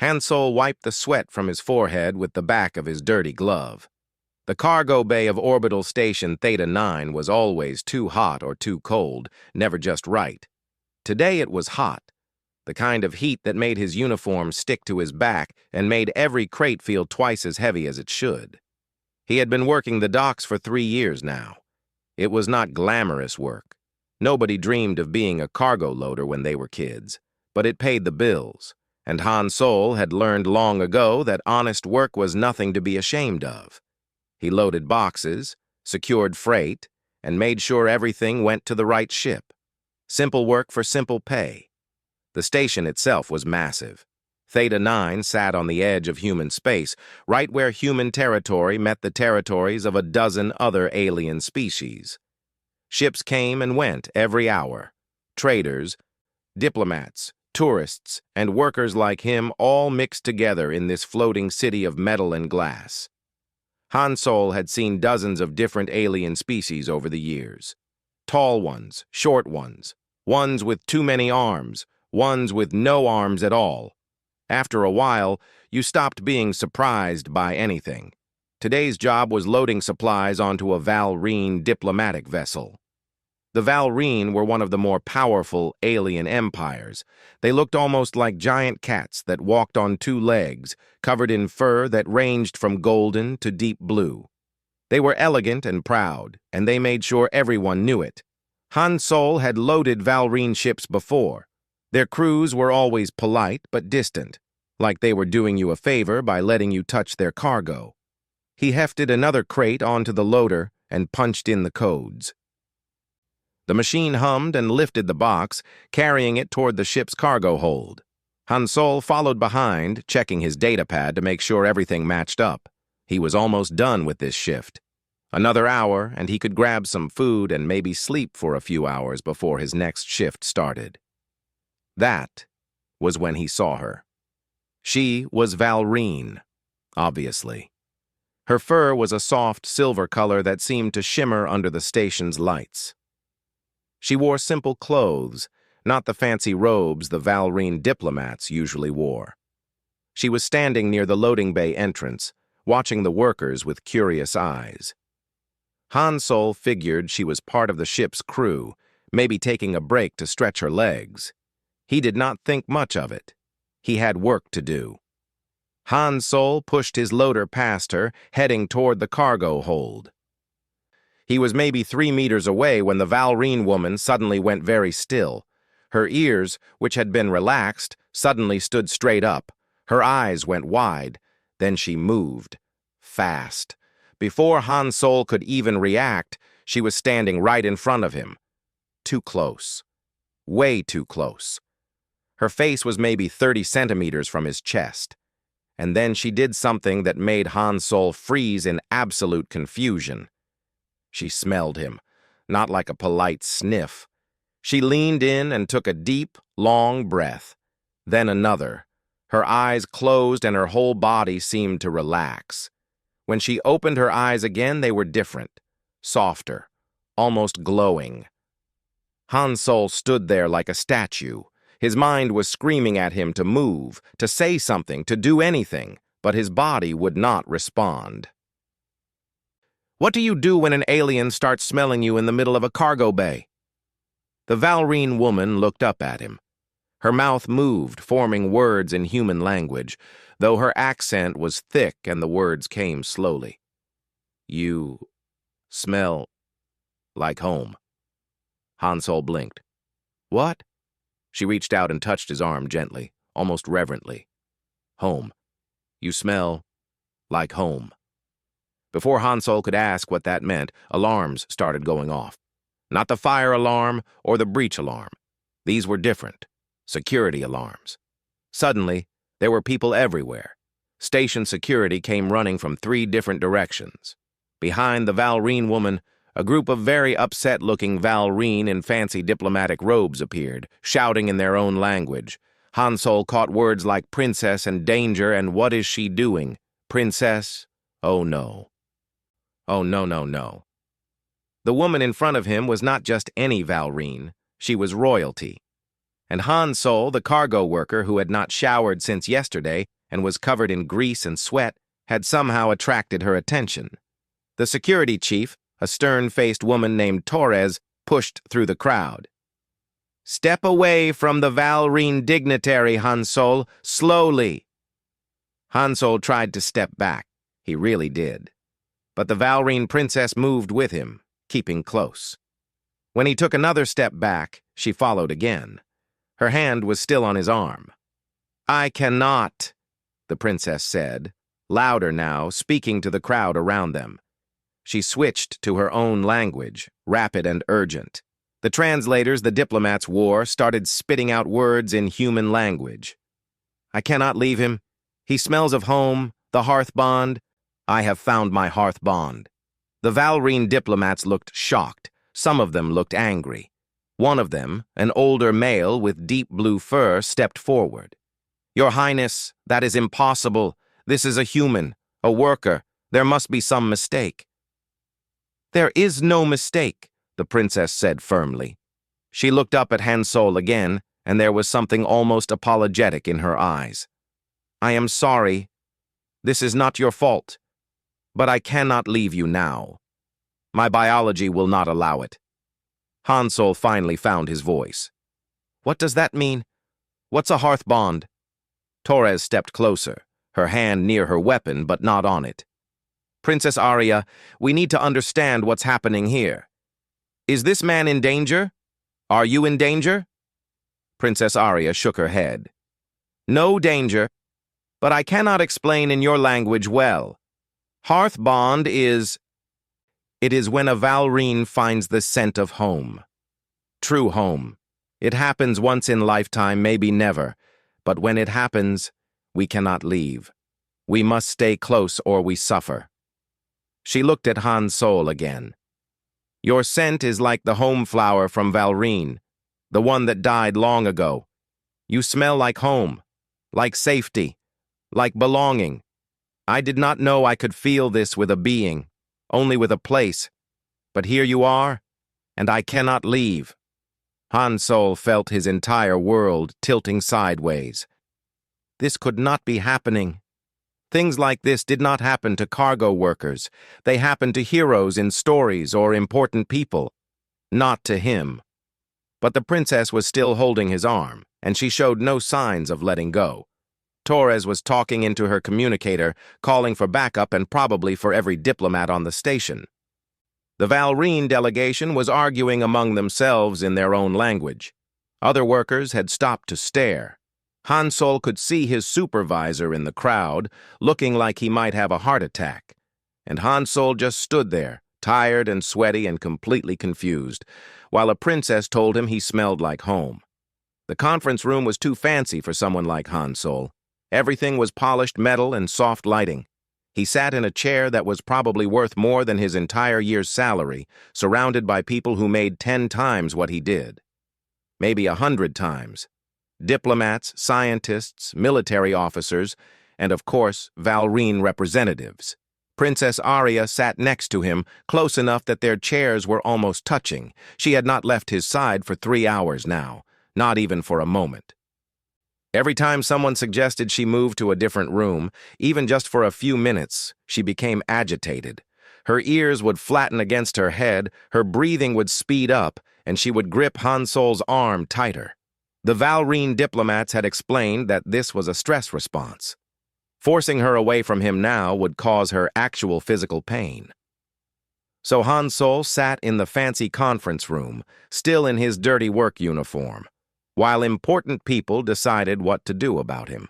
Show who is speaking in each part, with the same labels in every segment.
Speaker 1: Han Solo wiped the sweat from his forehead with the back of his dirty glove. The cargo bay of orbital station Theta 9 was always too hot or too cold, never just right. Today it was hot, the kind of heat that made his uniform stick to his back and made every crate feel twice as heavy as it should. He had been working the docks for 3 years now. It was not glamorous work. Nobody dreamed of being a cargo loader when they were kids, but it paid the bills, and Han Solo had learned long ago that honest work was nothing to be ashamed of. He loaded boxes, secured freight, and made sure everything went to the right ship. Simple work for simple pay. The station itself was massive. Theta 9 sat on the edge of human space, right where human territory met the territories of a dozen other alien species. Ships came and went every hour. Traders, diplomats, tourists, and workers like him all mixed together in this floating city of metal and glass. Han Solo had seen dozens of different alien species over the years. Tall ones, short ones, ones with too many arms, ones with no arms at all. After a while, you stopped being surprised by anything. Today's job was loading supplies onto a Valrine diplomatic vessel. The Valrine were one of the more powerful alien empires. They looked almost like giant cats that walked on 2 legs, covered in fur that ranged from golden to deep blue. They were elegant and proud, and they made sure everyone knew it. Han Solo had loaded Valrine ships before. Their crews were always polite but distant, like they were doing you a favor by letting you touch their cargo. He hefted another crate onto the loader and punched in the codes. The machine hummed and lifted the box, carrying it toward the ship's cargo hold. Han Solo followed behind, checking his datapad to make sure everything matched up. He was almost done with this shift. Another hour, and he could grab some food and maybe sleep for a few hours before his next shift started. That was when he saw her. She was Valrine, obviously. Her fur was a soft silver color that seemed to shimmer under the station's lights. She wore simple clothes, not the fancy robes the Valrine diplomats usually wore. She was standing near the loading bay entrance, watching the workers with curious eyes. Han Solo figured she was part of the ship's crew, maybe taking a break to stretch her legs. He did not think much of it. He had work to do. Han Solo pushed his loader past her, heading toward the cargo hold. He was maybe 3 meters away when the Valrine woman suddenly went very still. Her ears, which had been relaxed, suddenly stood straight up. Her eyes went wide. Then she moved. Fast. Before Han Solo could even react, she was standing right in front of him. Too close. Way too close. Her face was maybe 30 centimeters from his chest. And then she did something that made Han Solo freeze in absolute confusion. She smelled him, not like a polite sniff. She leaned in and took a deep, long breath. Then another. Her eyes closed and her whole body seemed to relax. When she opened her eyes again, they were different, softer, almost glowing. Han Solo stood there like a statue. His mind was screaming at him to move, to say something, to do anything, but his body would not respond. What do you do when an alien starts smelling you in the middle of a cargo bay? The Valrine woman looked up at him. Her mouth moved, forming words in human language, though her accent was thick and the words came slowly. You smell like home. Han Solo blinked. What? She reached out and touched his arm gently, almost reverently. Home. You smell like home. Before Han Solo could ask what that meant, alarms started going off. Not the fire alarm or the breach alarm. These were different. Security alarms. Suddenly, there were people everywhere. Station security came running from 3 different directions. Behind the Valrine woman, a group of very upset-looking Valrine in fancy diplomatic robes appeared, shouting in their own language. Han Solo caught words like princess and danger and what is she doing? Princess? Oh no. Oh no, no, no. The woman in front of him was not just any Valrine. She was royalty. and Han Sol, the cargo worker who had not showered since yesterday and was covered in grease and sweat, had somehow attracted her attention. The security chief, a stern-faced woman named Torres, pushed through the crowd. "Step away from the Valrine dignitary, Han Sol, slowly." Han Sol tried to step back. He really did. But the Valrine princess moved with him, keeping close. When he took another step back, she followed again. Her hand was still on his arm. "I cannot," the princess said, louder now, speaking to the crowd around them. She switched to her own language, rapid and urgent. The translators the diplomats wore started spitting out words in human language. "I cannot leave him. He smells of home, the hearth bond. I have found my hearth bond." The Valrine diplomats looked shocked. Some of them looked angry. One of them, an older male with deep blue fur, stepped forward. "Your Highness, that is impossible. This is a human, a worker. There must be some mistake." "There is no mistake," the princess said firmly. She looked up at Han Sol again, and there was something almost apologetic in her eyes. "I am sorry. This is not your fault. But I cannot leave you now. My biology will not allow it." Han Sol finally found his voice. "What does that mean? What's a hearth bond?" Torres stepped closer, her hand near her weapon but not on it. "Princess Arya, we need to understand what's happening here. Is this man in danger? Are you in danger?" Princess Arya shook her head. "No danger, but I cannot explain in your language well. Hearth bond is... It is when a Valrine finds the scent of home. True home. It happens once in lifetime, maybe never, but when it happens, we cannot leave. We must stay close or we suffer." She looked at Han Sol again. "Your scent is like the home flower from Valrine, the one that died long ago. You smell like home, like safety, like belonging. I did not know I could feel this with a being, only with a place. But here you are, and I cannot leave." Han Sol felt his entire world tilting sideways. This could not be happening. Things like this did not happen to cargo workers. They happened to heroes in stories or important people, not to him. But the princess was still holding his arm, and she showed no signs of letting go. Torres was talking into her communicator, calling for backup and probably for every diplomat on the station. The Valrine delegation was arguing among themselves in their own language. Other workers had stopped to stare. Han Sol could see his supervisor in the crowd, looking like he might have a heart attack. And Han Sol just stood there, tired and sweaty and completely confused, while a princess told him he smelled like home. The conference room was too fancy for someone like Han Sol. Everything was polished metal and soft lighting. He sat in a chair that was probably worth more than his entire year's salary, surrounded by people who made 10 times what he did. Maybe 100 times. Diplomats, scientists, military officers, and of course, Valrine representatives. Princess Arya sat next to him, close enough that their chairs were almost touching. She had not left his side for 3 hours now, not even for a moment. Every time someone suggested she move to a different room, even just for a few minutes, she became agitated. Her ears would flatten against her head, her breathing would speed up, and she would grip Han Sol's arm tighter. The Valrine diplomats had explained that this was a stress response. Forcing her away from him now would cause her actual physical pain. So Han Sol sat in the fancy conference room, still in his dirty work uniform, while important people decided what to do about him.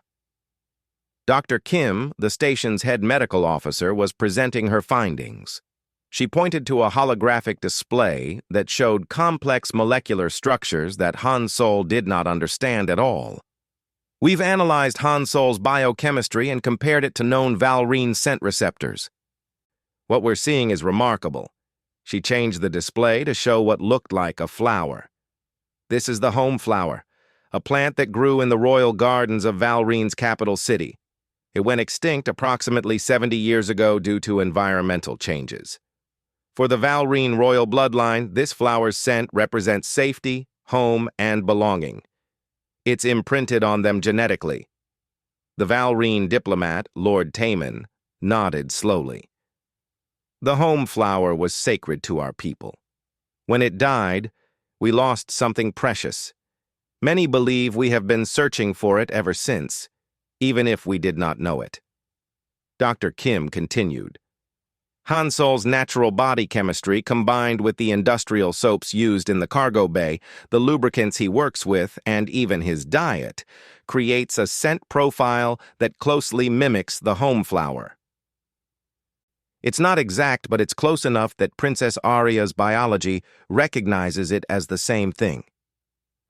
Speaker 1: Dr. Kim, the station's head medical officer, was presenting her findings. She pointed to a holographic display that showed complex molecular structures that Han Sol did not understand at all. "We've analyzed Han Sol's biochemistry and compared it to known Valrine scent receptors. What we're seeing is remarkable." She changed the display to show what looked like a flower. "This is the home flower, a plant that grew in the royal gardens of Valrine's capital city. It went extinct approximately 70 years ago due to environmental changes. For the Valrine royal bloodline, this flower's scent represents safety, home, and belonging. It's imprinted on them genetically. The Valrene diplomat, Lord Taman, nodded slowly. The home flower was sacred to our people. When it died, we lost something precious. Many believe we have been searching for it ever since, even if we did not know it. Dr. Kim continued. Han Sol's natural body chemistry combined with the industrial soaps used in the cargo bay, the lubricants he works with, and even his diet, creates a scent profile that closely mimics the home flower. It's not exact, but it's close enough that Princess Arya's biology recognizes it as the same thing.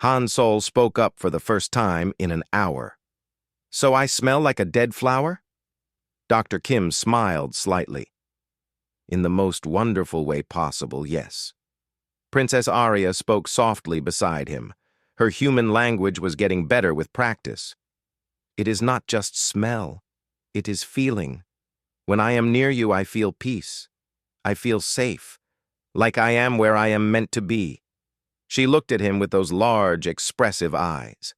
Speaker 1: Han Sol spoke up for the first time in an hour. So I smell like a dead flower? Dr. Kim smiled slightly. In the most wonderful way possible, yes. Princess Arya spoke softly beside him. Her human language was getting better with practice. It is not just smell. It is feeling. When I am near you, I feel peace. I feel safe, like I am where I am meant to be. She looked at him with those large, expressive eyes.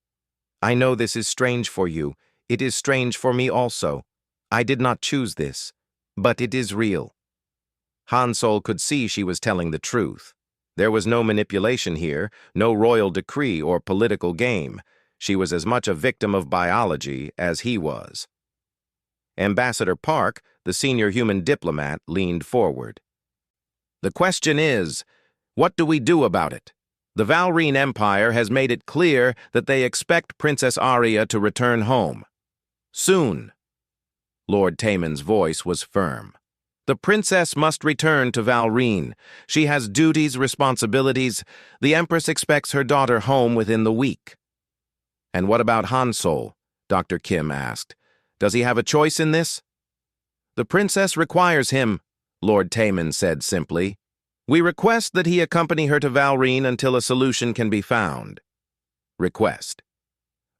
Speaker 1: I know this is strange for you. It is strange for me also. I did not choose this, but it is real. Han Sol could see she was telling the truth. There was no manipulation here, no royal decree or political game. She was as much a victim of biology as he was. Ambassador Park, the senior human diplomat, leaned forward. The question is, what do we do about it? The Valrene Empire has made it clear that they expect Princess Arya to return home. Soon. Lord Taman's voice was firm. The princess must return to Valrene. She has duties, responsibilities. The Empress expects her daughter home within the week. And what about Han Sol? Dr. Kim asked. Does he have a choice in this? The princess requires him, Lord Taman said simply. We request that he accompany her to Valrene until a solution can be found. Request.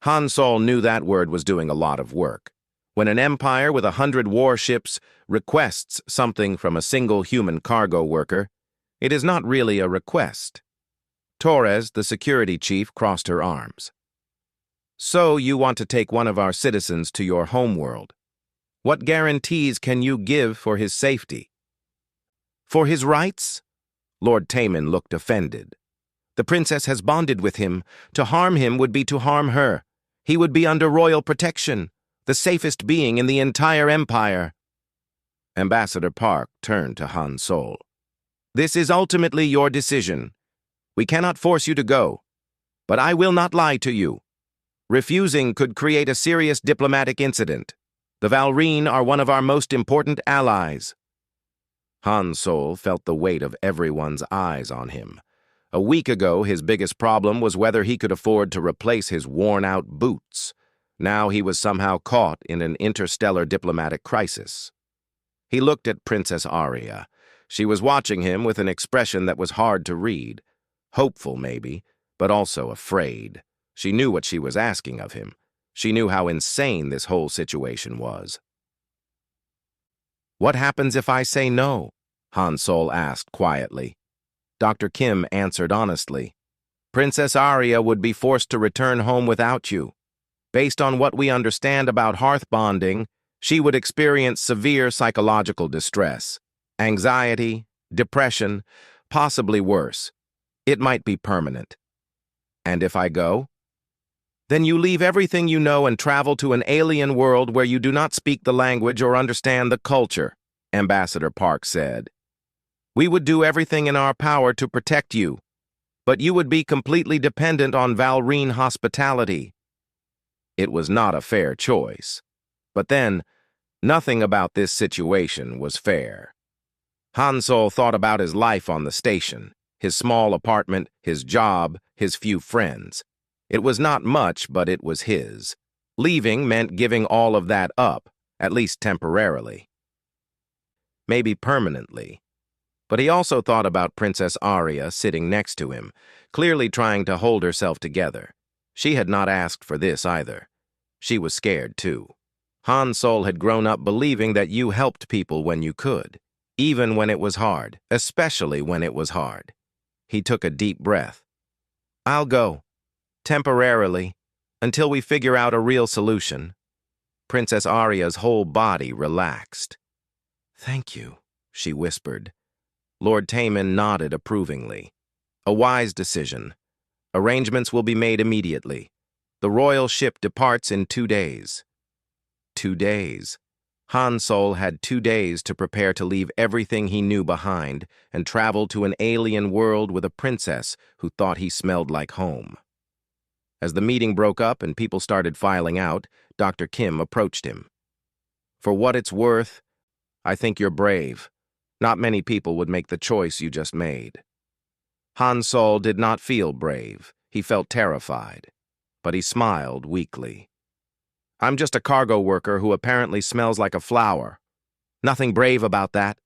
Speaker 1: Han Sol knew that word was doing a lot of work. When an empire with 100 warships requests something from a single human cargo worker, it is not really a request. Torres, the security chief, crossed her arms. So you want to take one of our citizens to your homeworld. What guarantees can you give for his safety? For his rights? Lord Taman looked offended. The princess has bonded with him. To harm him would be to harm her. He would be under royal protection, the safest being in the entire empire. Ambassador Park turned to Han Sol. This is ultimately your decision. We cannot force you to go, but I will not lie to you. Refusing could create a serious diplomatic incident. The Valrene are one of our most important allies. Han Sol felt the weight of everyone's eyes on him. A week ago, his biggest problem was whether he could afford to replace his worn-out boots. Now he was somehow caught in an interstellar diplomatic crisis. He looked at Princess Arya. She was watching him with an expression that was hard to read. Hopeful, maybe, but also afraid. She knew what she was asking of him. She knew how insane this whole situation was. What happens if I say no? Han Sol asked quietly. Dr. Kim answered honestly. Princess Arya would be forced to return home without you. Based on what we understand about hearth bonding, she would experience severe psychological distress, anxiety, depression, possibly worse. It might be permanent. And if I go? Then you leave everything you know and travel to an alien world where you do not speak the language or understand the culture, Ambassador Park said. We would do everything in our power to protect you, but you would be completely dependent on Valrene hospitality. It was not a fair choice. But then, nothing about this situation was fair. Han Sol thought about his life on the station, his small apartment, his job, his few friends. It was not much, but it was his. Leaving meant giving all of that up, at least temporarily. Maybe permanently. But he also thought about Princess Arya sitting next to him, clearly trying to hold herself together. She had not asked for this either. She was scared too. Han Sol had grown up believing that you helped people when you could, even when it was hard, especially when it was hard. He took a deep breath. I'll go. Temporarily. Until we figure out a real solution. Princess Aria's whole body relaxed. Thank you, she whispered. Lord Taman nodded approvingly. A wise decision. Arrangements will be made immediately. The royal ship departs in 2 days. 2 days. Han Sol had 2 days to prepare to leave everything he knew behind and travel to an alien world with a princess who thought he smelled like home. As the meeting broke up and people started filing out, Dr. Kim approached him. For what it's worth, I think you're brave. Not many people would make the choice you just made. Han Sol did not feel brave. He felt terrified. But he smiled weakly. I'm just a cargo worker who apparently smells like a flower. Nothing brave about that.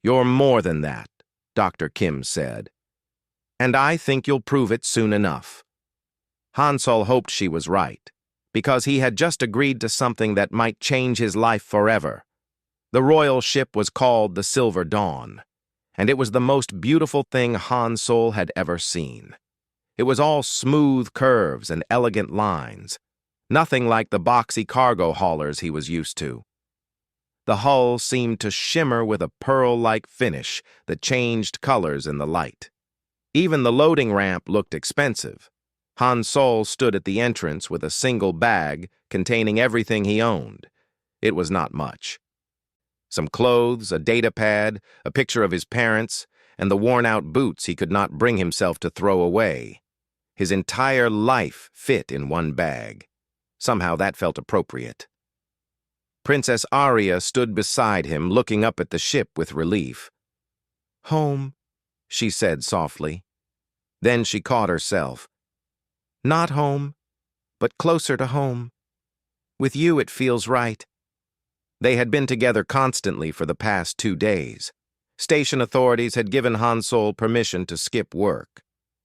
Speaker 1: You're more than that, Dr. Kim said. And I think you'll prove it soon enough. Han Sol hoped she was right, because he had just agreed to something that might change his life forever. The royal ship was called the Silver Dawn, and it was the most beautiful thing Han Sol had ever seen. It was all smooth curves and elegant lines, nothing like the boxy cargo haulers he was used to. The hull seemed to shimmer with a pearl-like finish that changed colors in the light. Even the loading ramp looked expensive. Han Sol stood at the entrance with a single bag containing everything he owned. It was not much. Some clothes, a data pad, a picture of his parents, and the worn-out boots he could not bring himself to throw away. His entire life fit in one bag. Somehow that felt appropriate. Princess Aria stood beside him, looking up at the ship with relief. Home, she said softly. Then she caught herself. Not home, but closer to home. With you it feels right. They had been together constantly for the past 2 days. Station authorities had given Han Sol permission to skip work,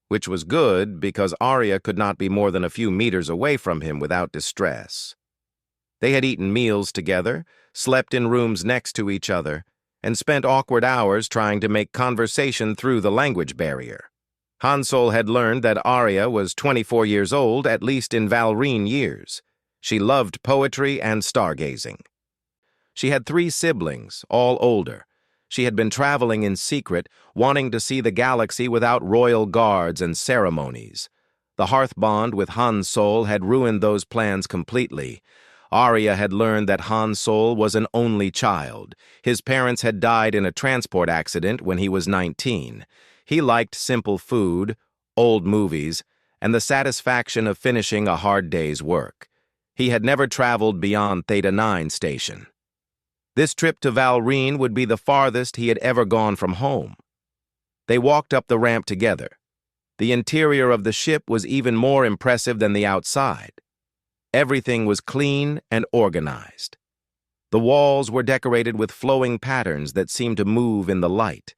Speaker 1: which was good because Aria could not be more than a few meters away from him without distress. They had eaten meals together, slept in rooms next to each other, and spent awkward hours trying to make conversation through the language barrier. Han Sol had learned that Aria was 24 years old, at least in Valrine years. She loved poetry and stargazing. She had 3 siblings, all older. She had been traveling in secret, wanting to see the galaxy without royal guards and ceremonies. The hearth bond with Han Sol had ruined those plans completely. Aria had learned that Han Sol was an only child. His parents had died in a transport accident when he was 19. He liked simple food, old movies, and the satisfaction of finishing a hard day's work. He had never traveled beyond Theta 9 station. This trip to Valrine would be the farthest he had ever gone from home. They walked up the ramp together. The interior of the ship was even more impressive than the outside. Everything was clean and organized. The walls were decorated with flowing patterns that seemed to move in the light.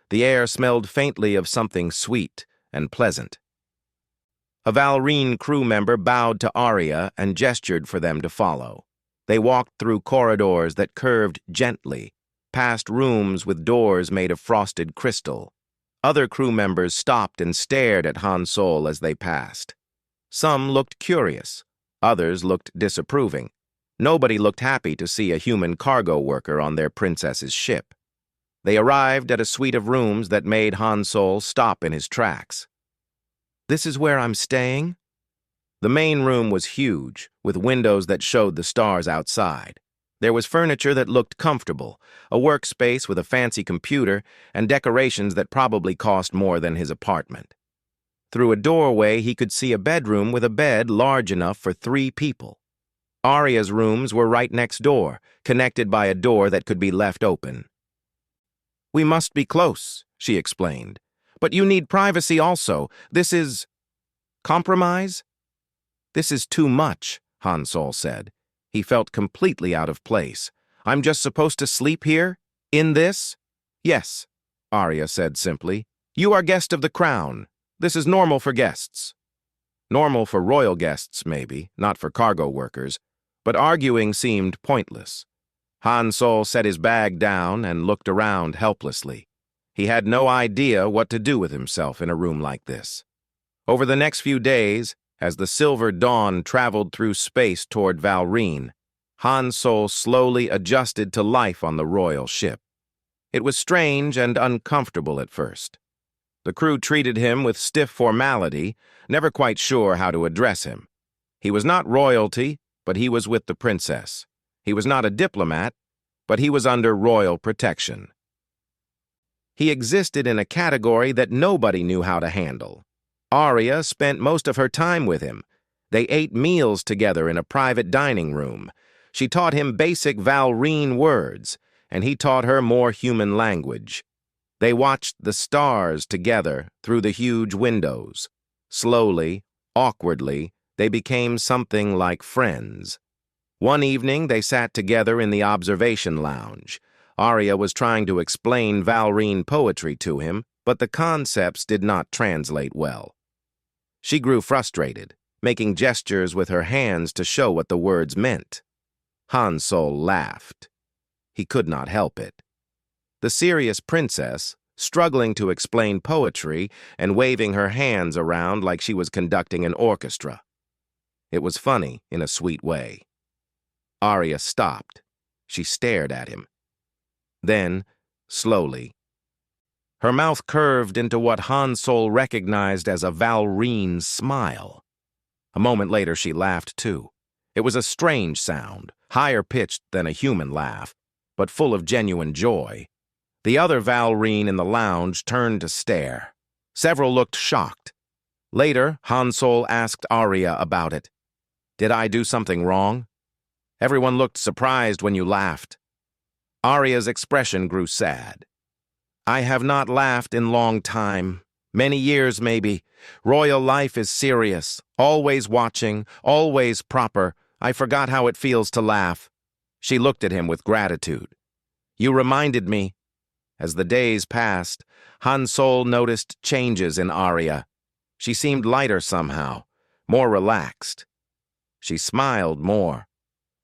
Speaker 1: The air smelled faintly of something sweet and pleasant. A Valrine crew member bowed to Aria and gestured for them to follow. They walked through corridors that curved gently, past rooms with doors made of frosted crystal. Other crew members stopped and stared at Han Sol as they passed. Some looked curious. Others looked disapproving. Nobody looked happy to see a human cargo worker on their princess's ship. They arrived at a suite of rooms that made Han Sol stop in his tracks. This is where I'm staying? The main room was huge, with windows that showed the stars outside. There was furniture that looked comfortable, a workspace with a fancy computer, and decorations that probably cost more than his apartment. Through a doorway, he could see a bedroom with a bed large enough for 3 people. Aria's rooms were right next door, connected by a door that could be left open. We must be close, she explained. But you need privacy also. This is... compromise? This is too much, Han Sol said. He felt completely out of place. I'm just supposed to sleep here? In this? Yes, Aria said simply. You are guest of the crown. This is normal for guests. Normal for royal guests, maybe, not for cargo workers, but arguing seemed pointless. Han Sol set his bag down and looked around helplessly. He had no idea what to do with himself in a room like this. Over the next few days, As the silver dawn traveled through space toward Valrine, Han Solo slowly adjusted to life on the royal ship. It was strange and uncomfortable at first. The crew treated him with stiff formality, never quite sure how to address him. He was not royalty, but he was with the princess. He was not a diplomat, but he was under royal protection. He existed in a category that nobody knew how to handle. Arya spent most of her time with him. They ate meals together in a private dining room. She taught him basic Valrine words, and he taught her more human language. They watched the stars together through the huge windows. Slowly, awkwardly, they became something like friends. One evening, they sat together in the observation lounge. Arya was trying to explain Valrine poetry to him, but the concepts did not translate well. She grew frustrated, making gestures with her hands to show what the words meant. Han Solo laughed. He could not help it. The serious princess, struggling to explain poetry and waving her hands around like she was conducting an orchestra. It was funny in a sweet way. Arya stopped. She stared at him. Then, slowly, her mouth curved into what Han Solo recognized as a Valrine smile. A moment later, she laughed too. It was a strange sound, higher pitched than a human laugh, but full of genuine joy. The other Valrine in the lounge turned to stare. Several looked shocked. Later, Han Solo asked Arya about it. "Did I do something wrong? Everyone looked surprised when you laughed." Arya's expression grew sad. "I have not laughed in long time. Many years, maybe. Royal life is serious, always watching, always proper. I forgot how it feels to laugh." She looked at him with gratitude. "You reminded me." As the days passed, Han Solo noticed changes in Arya. She seemed lighter somehow, more relaxed. She smiled more.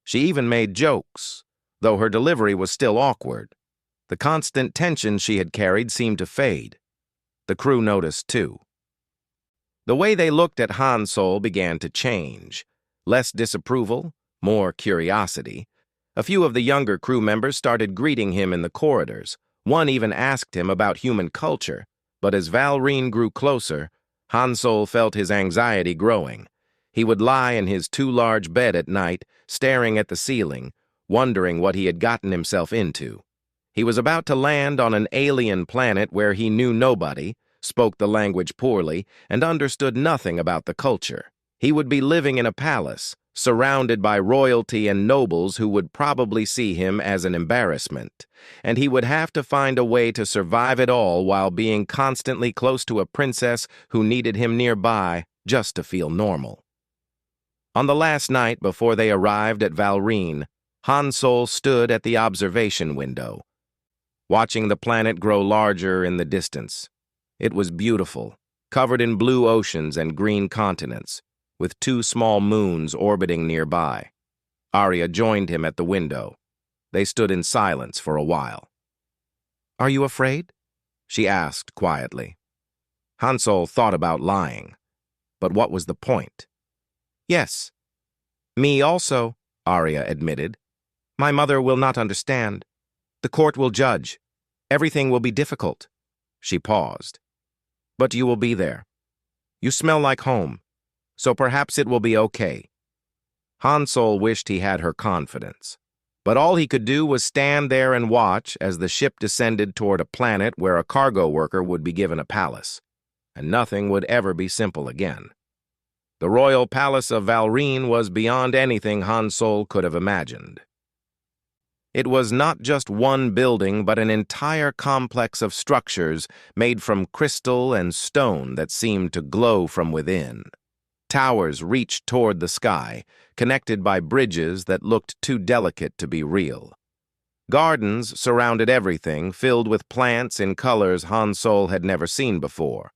Speaker 1: She even made jokes, though her delivery was still awkward. The constant tension she had carried seemed to fade. The crew noticed, too. The way they looked at Han Solo began to change. Less disapproval, more curiosity. A few of the younger crew members started greeting him in the corridors. One even asked him about human culture, but as Valrine grew closer, Han Solo felt his anxiety growing. He would lie in his too-large bed at night, staring at the ceiling, wondering what he had gotten himself into. He was about to land on an alien planet where he knew nobody, spoke the language poorly, and understood nothing about the culture. He would be living in a palace, surrounded by royalty and nobles who would probably see him as an embarrassment, and he would have to find a way to survive it all while being constantly close to a princess who needed him nearby just to feel normal. On the last night before they arrived at Valrine, Han Solo stood at the observation window, watching the planet grow larger in the distance. It was beautiful, covered in blue oceans and green continents, with 2 small moons orbiting nearby. Arya joined him at the window. They stood in silence for a while. "Are you afraid?" she asked quietly. Han Solo thought about lying. But what was the point? "Yes." "Me also," Arya admitted. "My mother will not understand. The court will judge. Everything will be difficult." She paused. "But you will be there. You smell like home, so perhaps it will be okay." Han Solo wished he had her confidence. But all he could do was stand there and watch as the ship descended toward a planet where a cargo worker would be given a palace, and nothing would ever be simple again. The royal palace of Valrine was beyond anything Han Solo could have imagined. It was not just one building, but an entire complex of structures made from crystal and stone that seemed to glow from within. Towers reached toward the sky, connected by bridges that looked too delicate to be real. Gardens surrounded everything, filled with plants in colors Han Solo had never seen before.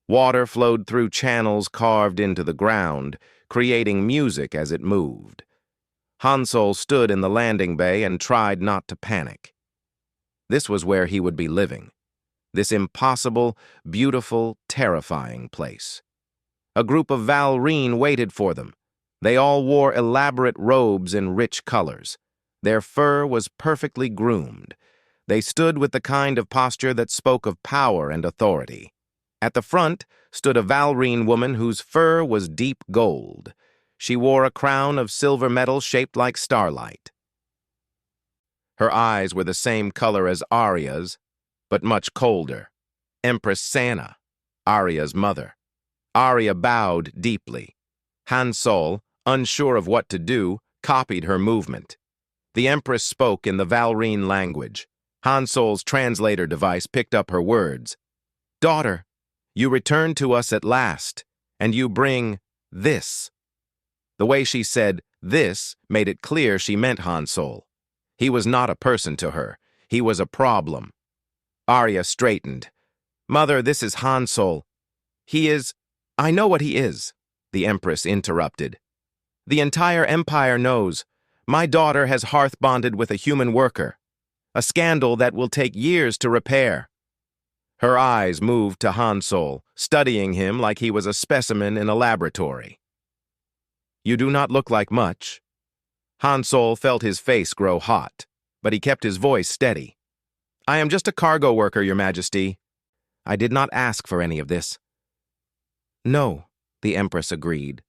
Speaker 1: Water flowed through channels carved into the ground, creating music as it moved. Han Solo stood in the landing bay and tried not to panic. This was where he would be living. This impossible, beautiful, terrifying place. A group of Valrine waited for them. They all wore elaborate robes in rich colors. Their fur was perfectly groomed. They stood with the kind of posture that spoke of power and authority. At the front stood a Valrine woman whose fur was deep gold. She wore a crown of silver metal shaped like starlight. Her eyes were the same color as Arya's, but much colder. Empress Sana, Arya's mother. Arya bowed deeply. Han Sol, unsure of what to do, copied her movement. The Empress spoke in the Valrine language. Han Sol's translator device picked up her words. "Daughter, you return to us at last, and you bring this." The way she said "this" made it clear she meant Han Sol. He was not a person to her. He was a problem. Arya straightened. "Mother, this is Han Sol. He is—" "I know what he is," the Empress interrupted. "The entire Empire knows. My daughter has hearth-bonded with a human worker. A scandal that will take years to repair." Her eyes moved to Han Sol, studying him like he was a specimen in a laboratory. "You do not look like much." Han Sol felt his face grow hot, but he kept his voice steady. "I am just a cargo worker, Your Majesty. I did not ask for any of this." "No," the Empress agreed.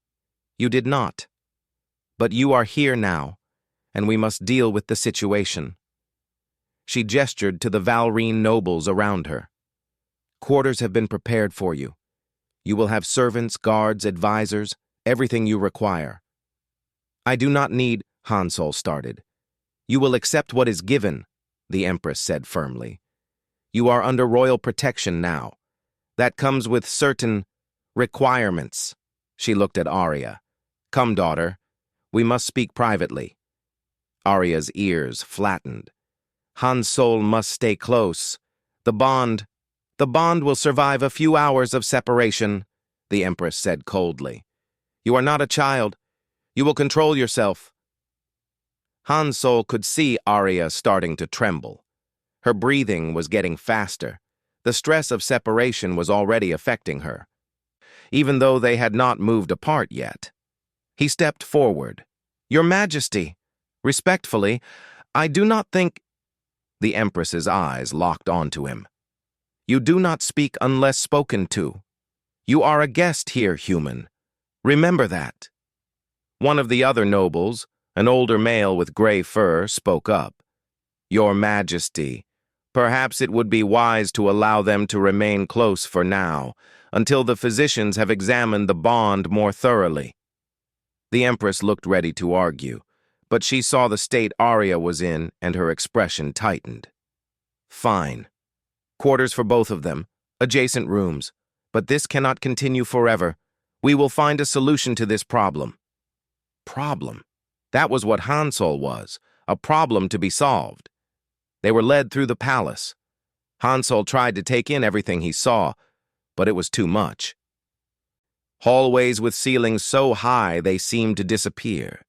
Speaker 1: "You did not. But you are here now, and we must deal with the situation." She gestured to the Valrine nobles around her. "Quarters have been prepared for you. You will have servants, guards, advisors, everything you require." "I do not need," Han Sol started. "You will accept what is given," the Empress said firmly. "You are under royal protection now. That comes with certain requirements." She looked at Arya. "Come, daughter. We must speak privately." Arya's ears flattened. Han Sol must stay close. The bond will survive a few hours of separation," the Empress said coldly. "You are not a child. You will control yourself." Han Sol could see Arya starting to tremble. Her breathing was getting faster. The stress of separation was already affecting her, even though they had not moved apart yet. He stepped forward. "Your Majesty, respectfully, I do not think—" The Empress's eyes locked onto him. "You do not speak unless spoken to. You are a guest here, human. Remember that." One of the other nobles, an older male with gray fur, spoke up. "Your Majesty, perhaps it would be wise to allow them to remain close for now, until the physicians have examined the bond more thoroughly." The Empress looked ready to argue, but she saw the state Arya was in, and her expression tightened. "Fine. Quarters for both of them, adjacent rooms. But this cannot continue forever. We will find a solution to this problem." Problem. That was what Han Sol was, a problem to be solved. They were led through the palace. Han Sol tried to take in everything he saw, but it was too much. Hallways with ceilings so high they seemed to disappear.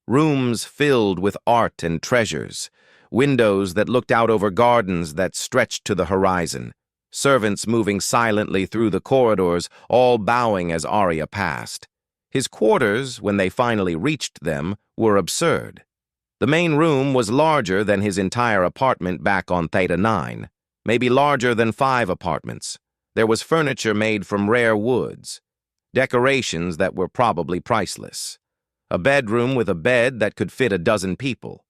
Speaker 1: Rooms filled with art and treasures. Windows that looked out over gardens that stretched to the horizon. Servants moving silently through the corridors, all bowing as Arya passed. His quarters, when they finally reached them, were absurd. The main room was larger than his entire apartment back on Theta 9, maybe larger than 5 apartments. There was furniture made from rare woods, decorations that were probably priceless. A bedroom with a bed that could fit a dozen people.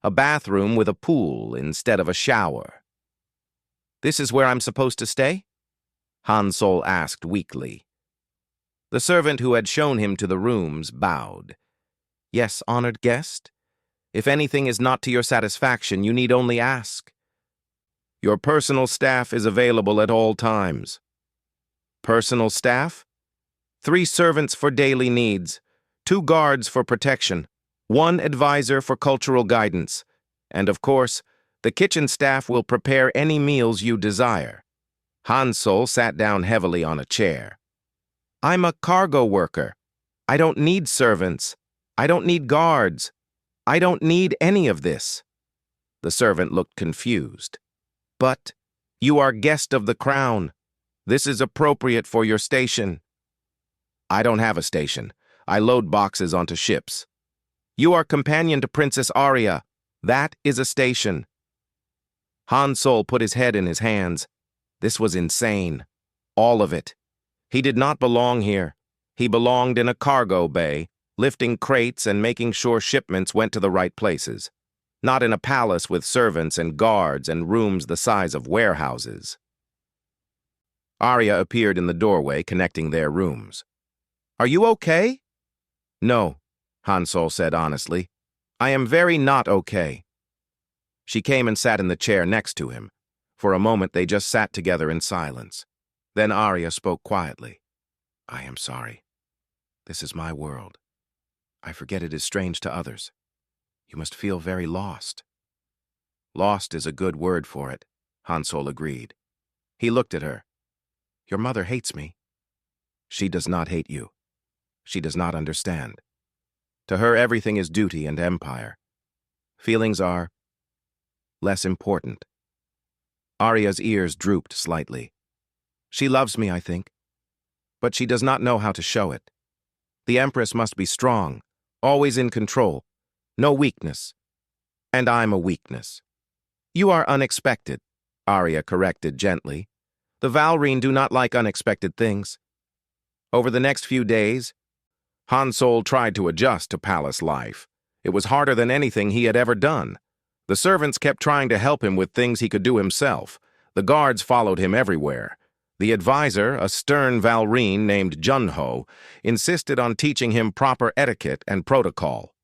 Speaker 1: A bathroom with a pool instead of a shower. "This is where I'm supposed to stay?" Han Sol asked weakly. The servant who had shown him to the rooms bowed. "Yes, honored guest. If anything is not to your satisfaction, you need only ask. Your personal staff is available at all times." "Personal staff?" 3 servants for daily needs, 2 guards for protection, 1 advisor for cultural guidance, and of course, the kitchen staff will prepare any meals you desire. Han Sol sat down heavily on a chair. "I'm a cargo worker. I don't need servants. I don't need guards. I don't need any of this." The servant looked confused. "But you are guest of the crown. This is appropriate for your station." I don't have a station. I load boxes onto ships. You are companion to Princess Arya. That is a station. Han Sol put his head in his hands. This was insane. All of it. He did not belong here. He belonged in a cargo bay, lifting crates and making sure shipments went to the right places. Not in a palace with servants and guards and rooms the size of warehouses. Arya appeared in the doorway connecting their rooms. Are you okay? No, Han Sol said honestly. I am very not okay. She came and sat in the chair next to him. For a moment they just sat together in silence. Then Arya spoke quietly. I am sorry. This is my world. I forget it is strange to others. You must feel very lost. Lost is a good word for it, Han Sol agreed. He looked at her. Your mother hates me. She does not hate you. She does not understand. To her, everything is duty and empire. Feelings are less important. Arya's ears drooped slightly. She loves me, I think. But she does not know how to show it. The Empress must be strong, always in control. No weakness. And I'm a weakness. You are unexpected, Arya corrected gently. The Valrine do not like unexpected things. Over the next few days, Han Sol tried to adjust to palace life. It was harder than anything he had ever done. The servants kept trying to help him with things he could do himself. The guards followed him everywhere. The advisor, a stern Valrine named Junho, insisted on teaching him proper etiquette and protocol.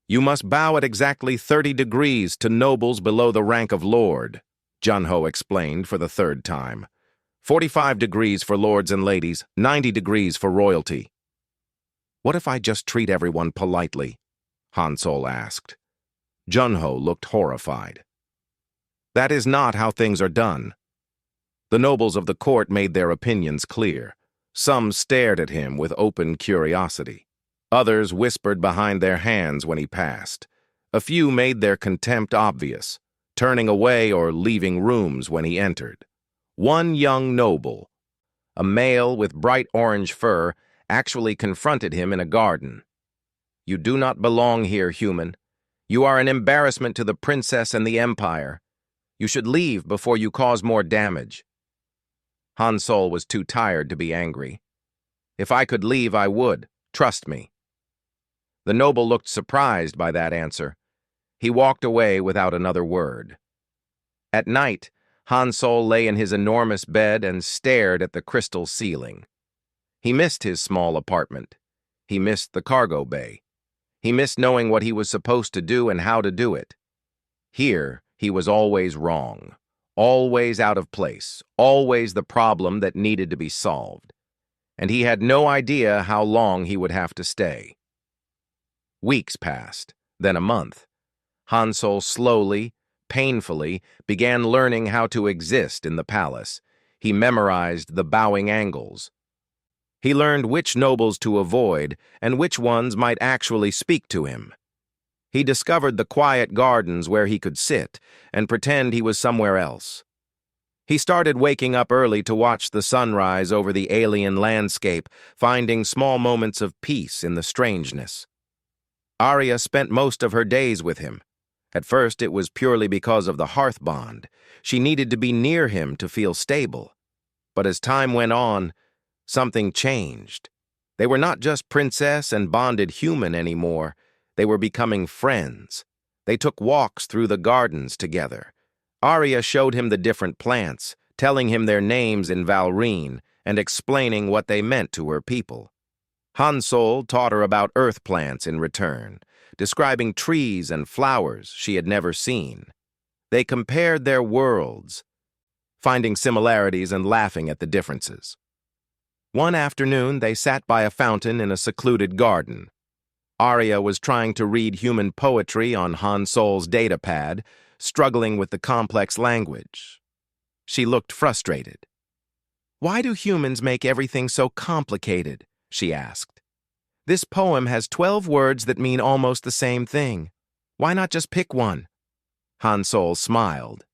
Speaker 1: You must bow at exactly 30 degrees to nobles below the rank of lord, Junho explained for the third time. 45 degrees for lords and ladies, 90 degrees for royalty. What if I just treat everyone politely? Han Sol asked. Junho looked horrified. That is not how things are done. The nobles of the court made their opinions clear. Some stared at him with open curiosity. Others whispered behind their hands when he passed. A few made their contempt obvious, turning away or leaving rooms when he entered. One young noble, a male with bright orange fur, actually confronted him in a garden. You do not belong here, human. You are an embarrassment to the princess and the empire. You should leave before you cause more damage. Han Sol was too tired to be angry. If I could leave, I would. Trust me. The noble looked surprised by that answer. He walked away without another word. At night, Han Sol lay in his enormous bed and stared at the crystal ceiling. He missed his small apartment. He missed the cargo bay. He missed knowing what he was supposed to do and how to do it. Here, he was always wrong, always out of place, always the problem that needed to be solved. And he had no idea how long he would have to stay. Weeks passed, then a month. Han Sol slowly, painfully, began learning how to exist in the palace. He memorized the bowing angles. He learned which nobles to avoid and which ones might actually speak to him. He discovered the quiet gardens where he could sit and pretend he was somewhere else. He started waking up early to watch the sunrise over the alien landscape, finding small moments of peace in the strangeness. Arya spent most of her days with him. At first, it was purely because of the hearth bond. She needed to be near him to feel stable. But as time went on, something changed. They were not just princess and bonded human anymore. They were becoming friends. They took walks through the gardens together. Arya showed him the different plants, telling him their names in Valrine and explaining what they meant to her people. Han Sol taught her about earth plants in return, describing trees and flowers she had never seen. They compared their worlds, finding similarities and laughing at the differences. One afternoon, they sat by a fountain in a secluded garden. Arya was trying to read human poetry on Han Sol's datapad, struggling with the complex language. She looked frustrated. Why do humans make everything so complicated? She asked. This poem has 12 words that mean almost the same thing. Why not just pick one? Han Sol smiled.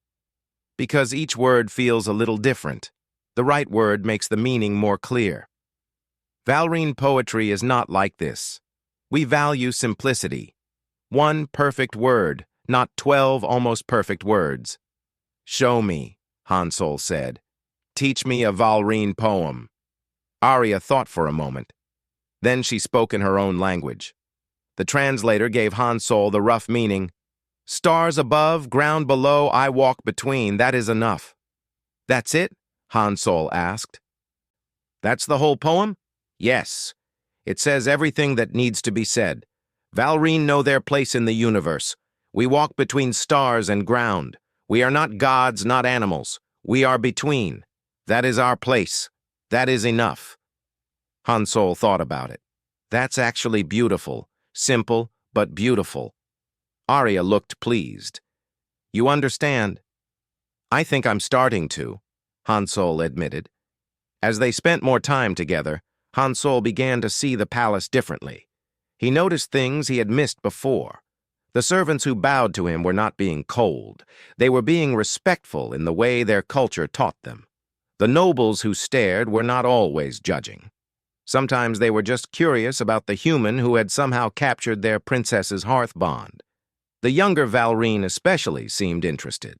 Speaker 1: Because each word feels a little different. The right word makes the meaning more clear. Valrine poetry is not like this. We value simplicity. One perfect word, not 12 almost perfect words. Show me, Hansol said. Teach me a Valrine poem. Arya thought for a moment. Then she spoke in her own language. The translator gave Hansol the rough meaning. Stars above, ground below, I walk between, that is enough. That's it? Hansol asked. That's the whole poem? Yes. It says everything that needs to be said. Valrine know their place in the universe. We walk between stars and ground. We are not gods, not animals. We are between. That is our place. That is enough. Hansol thought about it. That's actually beautiful. Simple, but beautiful. Arya looked pleased. You understand? I think I'm starting to, Hansol admitted. As they spent more time together, Hansol began to see the palace differently. He noticed things he had missed before. The servants who bowed to him were not being cold. They were being respectful in the way their culture taught them. The nobles who stared were not always judging. Sometimes they were just curious about the human who had somehow captured their princess's hearth bond. The younger Valrine especially seemed interested.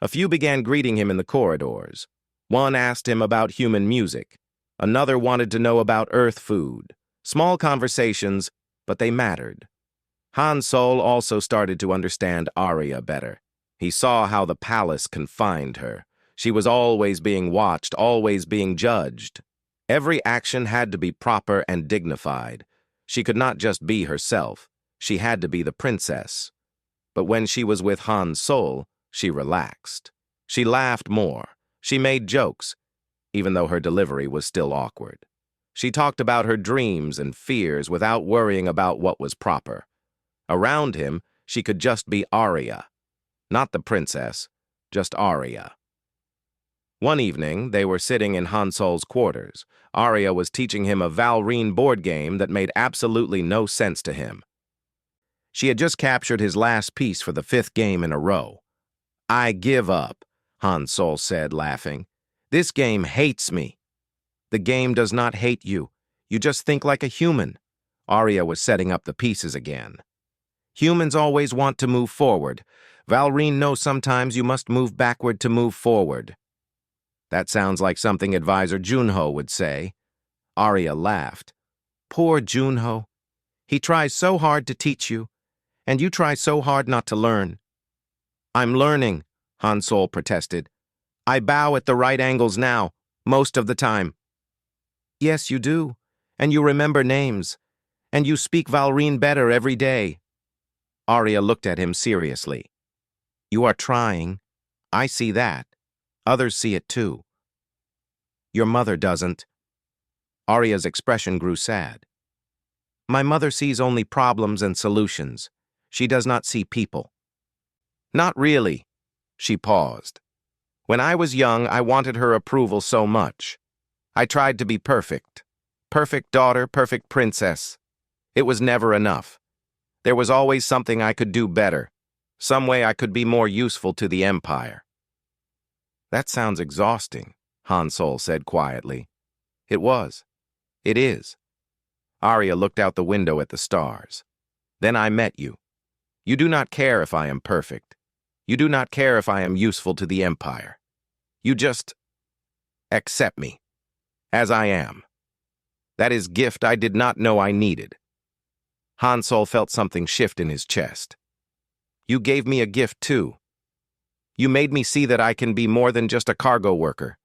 Speaker 1: A few began greeting him in the corridors. One asked him about human music. Another wanted to know about Earth food. Small conversations, but they mattered. Hansol also started to understand Arya better. He saw how the palace confined her. She was always being watched, always being judged. Every action had to be proper and dignified. She could not just be herself. She had to be the princess. But when she was with Hansol, she relaxed. She laughed more. She made jokes, even though her delivery was still awkward. She talked about her dreams and fears without worrying about what was proper. Around him, she could just be Arya. Not the princess, just Arya. One evening, they were sitting in Hansol's quarters. Arya was teaching him a Valrine board game that made absolutely no sense to him. She had just captured his last piece for the 5th game in a row. I give up, Hansol said, laughing. This game hates me. The game does not hate you. You just think like a human. Arya was setting up the pieces again. Humans always want to move forward. Valrine knows sometimes you must move backward to move forward. That sounds like something Advisor Junho would say. Arya laughed. Poor Junho. He tries so hard to teach you, and you try so hard not to learn. I'm learning, Hansol protested. I bow at the right angles now, most of the time. Yes, you do, and you remember names, and you speak Valrine better every day. Arya looked at him seriously. You are trying. I see that. Others see it too. Your mother doesn't. Arya's expression grew sad. My mother sees only problems and solutions. She does not see people. Not really. She paused. When I was young, I wanted her approval so much. I tried to be perfect. Perfect daughter, perfect princess. It was never enough. There was always something I could do better. Some way I could be more useful to the Empire. That sounds exhausting, Hansol said quietly. It was. It is. Arya looked out the window at the stars. Then I met you. You do not care if I am perfect. You do not care if I am useful to the Empire. You just accept me, as I am. That is gift I did not know I needed. Hansol felt something shift in his chest. You gave me a gift too. You made me see that I can be more than just a cargo worker.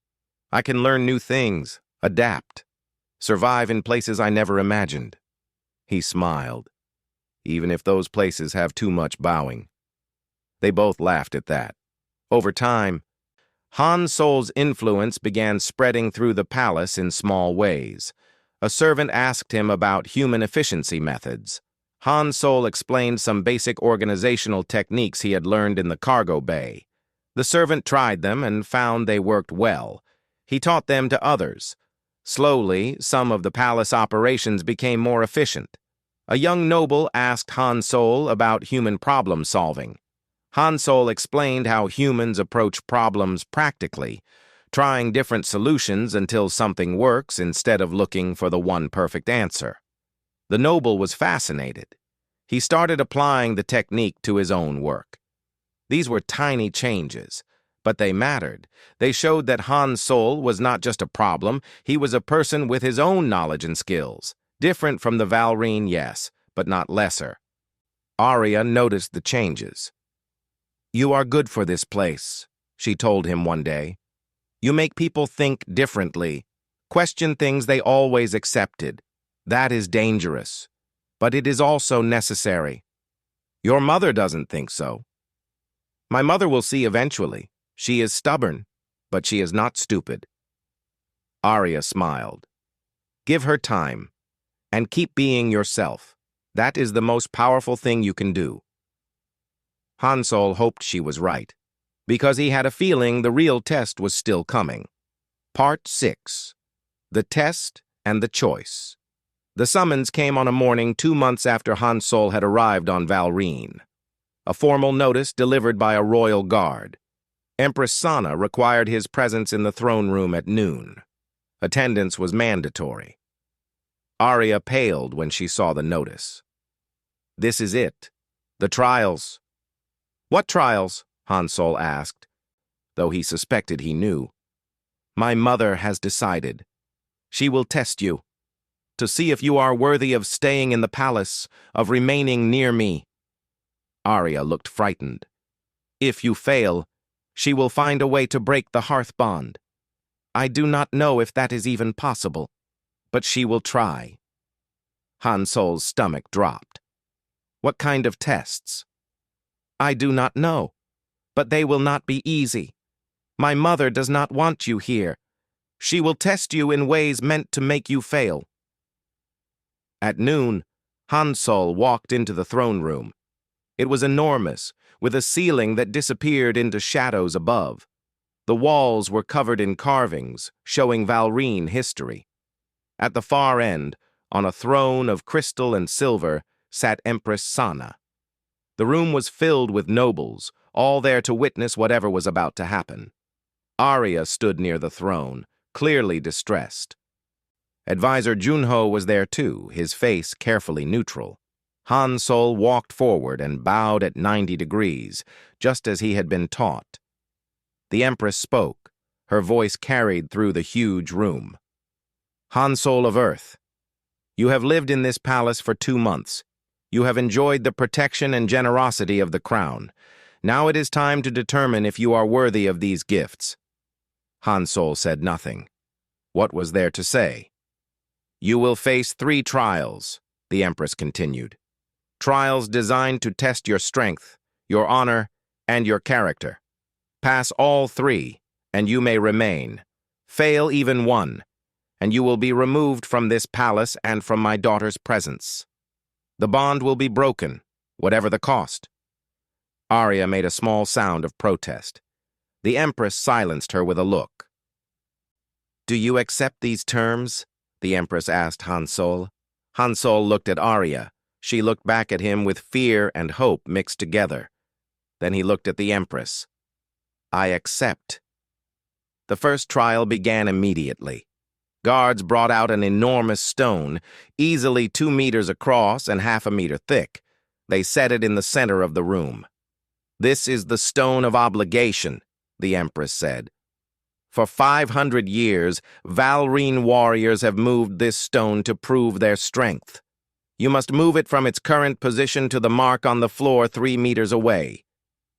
Speaker 1: I can learn new things, adapt, survive in places I never imagined. He smiled, even if those places have too much bowing. They both laughed at that. Over time, Hansol's influence began spreading through the palace in small ways. A servant asked him about human efficiency methods. Hansol explained some basic organizational techniques he had learned in the cargo bay. The servant tried them and found they worked well. He taught them to others. Slowly, some of the palace operations became more efficient. A young noble asked Hansol about human problem solving. Hansol explained how humans approach problems practically, trying different solutions until something works instead of looking for the one perfect answer. The noble was fascinated. He started applying the technique to his own work. These were tiny changes, but they mattered. They showed that Han Sol was not just a problem, he was a person with his own knowledge and skills. Different from the Valrine, yes, but not lesser. Arya noticed the changes. "You are good for this place," she told him one day. "You make people think differently, question things they always accepted. That is dangerous, but it is also necessary. Your mother doesn't think so." "My mother will see eventually. She is stubborn, but she is not stupid." Arya smiled. "Give her time, and keep being yourself. That is the most powerful thing you can do." Han Sol hoped she was right, because he had a feeling the real test was still coming. Part 6. The Test and the Choice. The summons came on a morning 2 months after Han Sol had arrived on Valrine. A formal notice delivered by a royal guard. Empress Sana required his presence in the throne room at noon. Attendance was mandatory. Arya paled when she saw the notice. "This is it. The trials." "What trials?" Han Sol asked, though he suspected he knew. "My mother has decided. She will test you, to see if you are worthy of staying in the palace, of remaining near me." Arya looked frightened. "If you fail, she will find a way to break the hearth bond. I do not know if that is even possible, but she will try." Han Sol's stomach dropped. "What kind of tests?" "I do not know, but they will not be easy. My mother does not want you here. She will test you in ways meant to make you fail." At noon, Han Sol walked into the throne room. It was enormous, with a ceiling that disappeared into shadows above. The walls were covered in carvings, showing Valrine history. At the far end, on a throne of crystal and silver, sat Empress Sana. The room was filled with nobles, all there to witness whatever was about to happen. Arya stood near the throne, clearly distressed. Advisor Junho was there too, his face carefully neutral. Han Sol walked forward and bowed at 90 degrees, just as he had been taught. The Empress spoke, her voice carried through the huge room. "Han Sol of Earth, you have lived in this palace for 2 months. You have enjoyed the protection and generosity of the crown. Now it is time to determine if you are worthy of these gifts." Han Sol said nothing. What was there to say? "You will face 3 trials," the Empress continued. "Trials designed to test your strength, your honor, and your character. Pass all 3, and you may remain. Fail even one, and you will be removed from this palace and from my daughter's presence. The bond will be broken, whatever the cost." Arya made a small sound of protest. The Empress silenced her with a look. "Do you accept these terms?" the Empress asked Han Sol. Han Sol looked at Arya. She looked back at him with fear and hope mixed together. Then he looked at the Empress. "I accept." The first trial began immediately. Guards brought out an enormous stone, easily 2 meters across and half a meter thick. They set it in the center of the room. "This is the stone of obligation," the Empress said. "For 500 years, Valrine warriors have moved this stone to prove their strength. You must move it from its current position to the mark on the floor 3 meters away.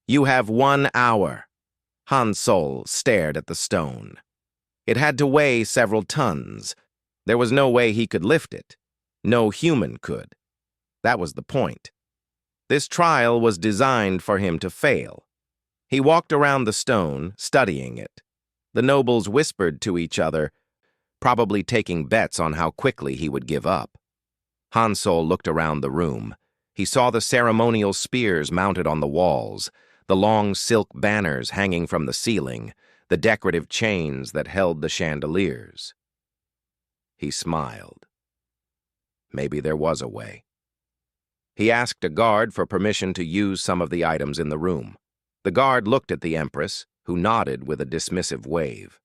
Speaker 1: You have 1 hour." Han Sol stared at the stone. It had to weigh several tons. There was no way he could lift it. No human could. That was the point. This trial was designed for him to fail. He walked around the stone, studying it. The nobles whispered to each other, probably taking bets on how quickly he would give up. Han Sol looked around the room. He saw the ceremonial spears mounted on the walls, the long silk banners hanging from the ceiling, the decorative chains that held the chandeliers. He smiled. Maybe there was a way. He asked a guard for permission to use some of the items in the room. The guard looked at the Empress, who nodded with a dismissive wave.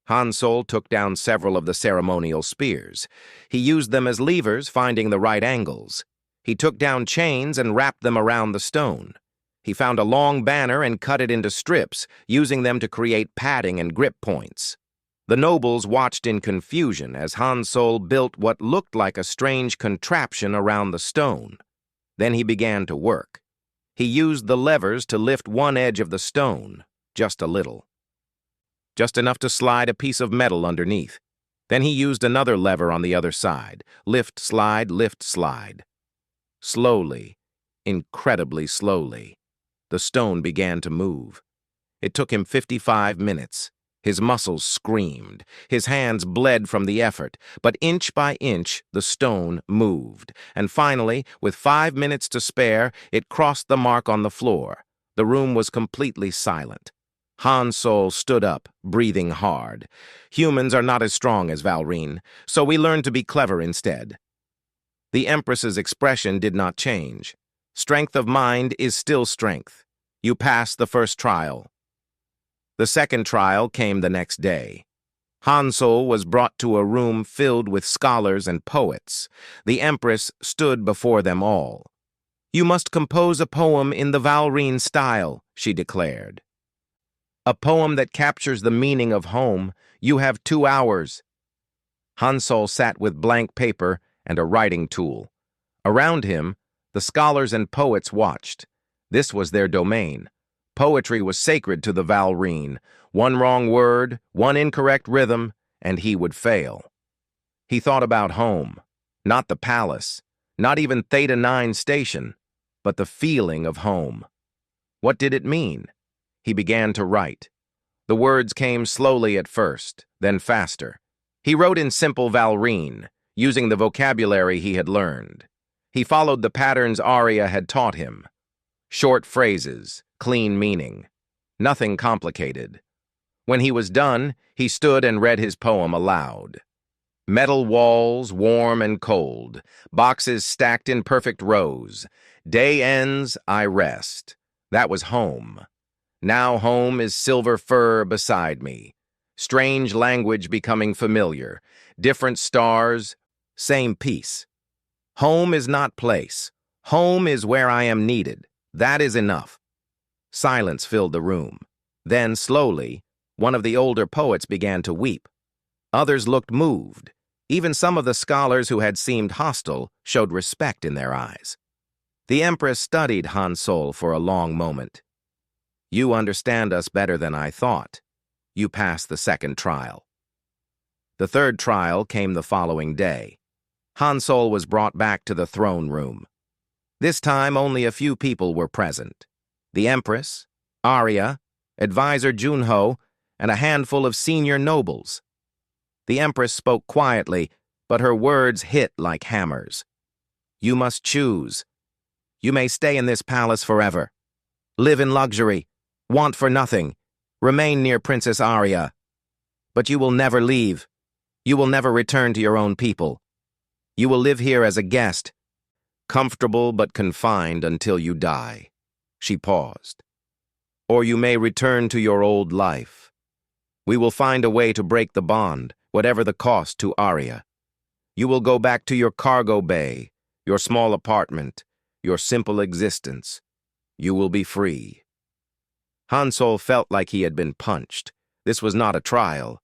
Speaker 1: Han Sol took down several of the ceremonial spears. He used them as levers, finding the right angles. He took down chains and wrapped them around the stone. He found a long banner and cut it into strips, using them to create padding and grip points. The nobles watched in confusion as Han Sol built what looked like a strange contraption around the stone. Then he began to work. He used the levers to lift one edge of the stone, just a little. Just enough to slide a piece of metal underneath. Then he used another lever on the other side. Lift, slide, lift, slide. Slowly, incredibly slowly, the stone began to move. It took him 55 minutes. His muscles screamed. His hands bled from the effort, but inch by inch, the stone moved. And finally, with 5 minutes to spare, it crossed the mark on the floor. The room was completely silent. Han Sol stood up, breathing hard. Humans are not as strong as Valrine, so we learned to be clever instead. The Empress's expression did not change. Strength of mind is still strength. You passed the first trial. The second trial came the next day. Han Sol was brought to a room filled with scholars and poets. The Empress stood before them all. "You must compose a poem in the Valrine style," she declared. "A poem that captures the meaning of home. You have 2 hours." Han Sol sat with blank paper and a writing tool. Around him, the scholars and poets watched. This was their domain. Poetry was sacred to the Valrine. One wrong word, one incorrect rhythm, and he would fail. He thought about home, not the palace, not even Theta 9 station, but the feeling of home. What did it mean? He began to write. The words came slowly at first, then faster. He wrote in simple Valrine, using the vocabulary he had learned. He followed the patterns Arya had taught him. Short phrases, clean meaning. Nothing complicated. When he was done, he stood and read his poem aloud. Metal walls, warm and cold. Boxes stacked in perfect rows. Day ends, I rest. That was home. Now home is silver fur beside me. Strange language becoming familiar. Different stars, same peace. Home is not place. Home is where I am needed. That is enough. Silence filled the room. Then, slowly, one of the older poets began to weep. Others looked moved. Even some of the scholars who had seemed hostile showed respect in their eyes. The Empress studied Han Sol for a long moment. "You understand us better than I thought. You passed the second trial." The third trial came the following day. Han Sol was brought back to the throne room. This time only a few people were present. The Empress, Arya, Advisor Junho, and a handful of senior nobles. The Empress spoke quietly, but her words hit like hammers. "You must choose. You may stay in this palace forever. Live in luxury. Want for nothing. Remain near Princess Arya. But you will never leave. You will never return to your own people. You will live here as a guest, comfortable but confined until you die." She paused. "Or you may return to your old life. We will find a way to break the bond, whatever the cost to Arya. You will go back to your cargo bay, your small apartment, your simple existence. You will be free." Han Sol felt like he had been punched. This was not a trial.